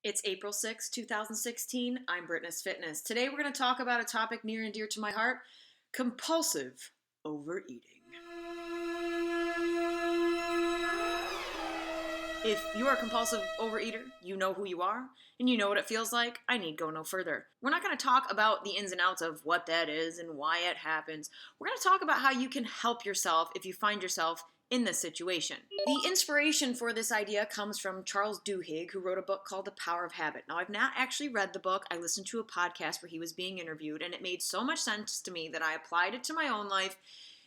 It's April 6, 2016. I'm Brittness Fitness. Today we're going to talk about a topic near and dear to my heart, compulsive overeating. If you are a compulsive overeater, you know who you are, and you know what it feels like. I need go no further. We're not going to talk about the ins and outs of what that is and why it happens. We're going to talk about how you can help yourself if you find yourself in this situation. The inspiration for this idea comes from Charles Duhigg, who wrote a book called The Power of Habit. Now, I've not actually read the book. I listened to a podcast where he was being interviewed, and it made so much sense to me that I applied it to my own life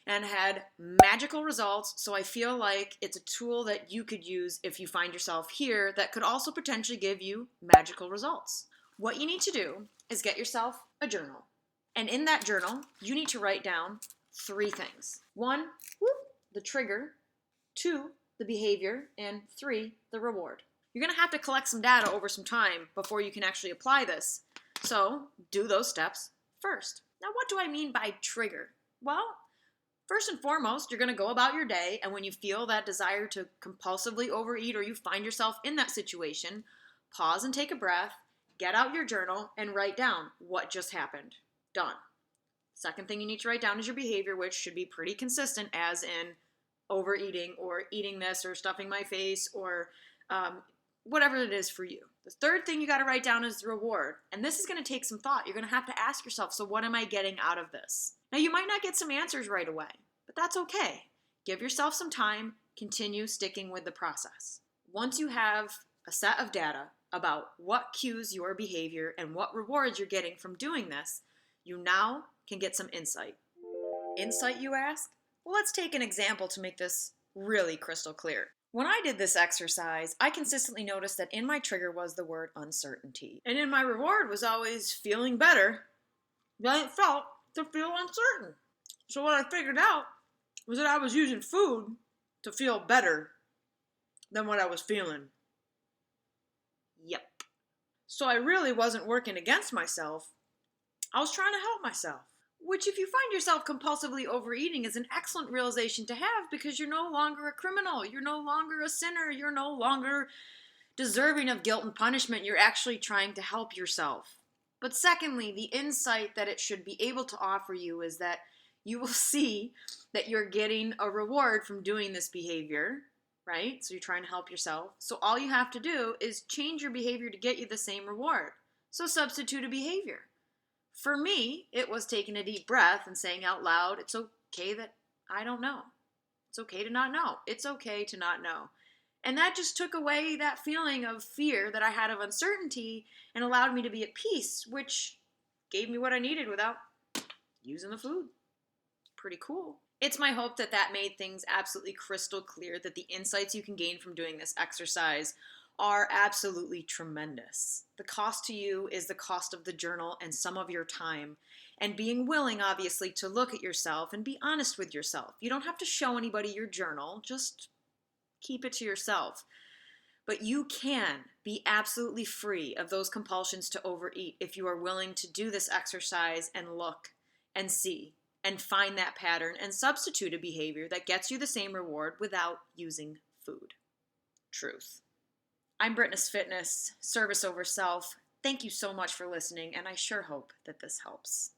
and had magical results. So I feel like it's a tool that you could use if you find yourself here that could also potentially give you magical results. What you need to do is get yourself a journal. And in that journal, you need to write down 3 things. 1, the trigger. 2, the behavior. And 3, the reward. You're going to have to collect some data over some time before you can actually apply this. So do those steps first. Now, what do I mean by trigger? Well, first and foremost, you're going to go about your day, and when you feel that desire to compulsively overeat or you find yourself in that situation, pause and take a breath, get out your journal, and write down what just happened. Done. Second thing you need to write down is your behavior, which should be pretty consistent, as in overeating or eating this or stuffing my face or whatever it is for you. The third thing you got to write down is the reward, and this is going to take some thought. You're going to have to ask yourself, so what am I getting out of this? Now, you might not get some answers right away, but that's okay. Give yourself some time, continue sticking with the process. Once you have a set of data about what cues your behavior and what rewards you're getting from doing this, you now can get some insight. Insight, you ask? Well, let's take an example to make this really crystal clear. When I did this exercise, I consistently noticed that in my trigger was the word uncertainty. And in my reward was always feeling better than it felt to feel uncertain. So what I figured out was that I was using food to feel better than what I was feeling. Yep. So I really wasn't working against myself. I was trying to help myself. Which, if you find yourself compulsively overeating, is an excellent realization to have, because you're no longer a criminal. You're no longer a sinner. You're no longer deserving of guilt and punishment. You're actually trying to help yourself. But secondly, the insight that it should be able to offer you is that you will see that you're getting a reward from doing this behavior, right? So you're trying to help yourself. So all you have to do is change your behavior to get you the same reward. So substitute a behavior. For me, it was taking a deep breath and saying out loud, it's okay that I don't know. It's okay to not know. It's okay to not know. And that just took away that feeling of fear that I had of uncertainty and allowed me to be at peace, which gave me what I needed without using the food. Pretty cool. It's my hope that that made things absolutely crystal clear that the insights you can gain from doing this exercise are absolutely tremendous. The cost to you is the cost of the journal and some of your time, and being willing, obviously, to look at yourself and be honest with yourself. You don't have to show anybody your journal, just keep it to yourself. But you can be absolutely free of those compulsions to overeat if you are willing to do this exercise and look and see and find that pattern and substitute a behavior that gets you the same reward without using food. Truth. I'm Brittness Fitness, service over self. Thank you so much for listening, and I sure hope that this helps.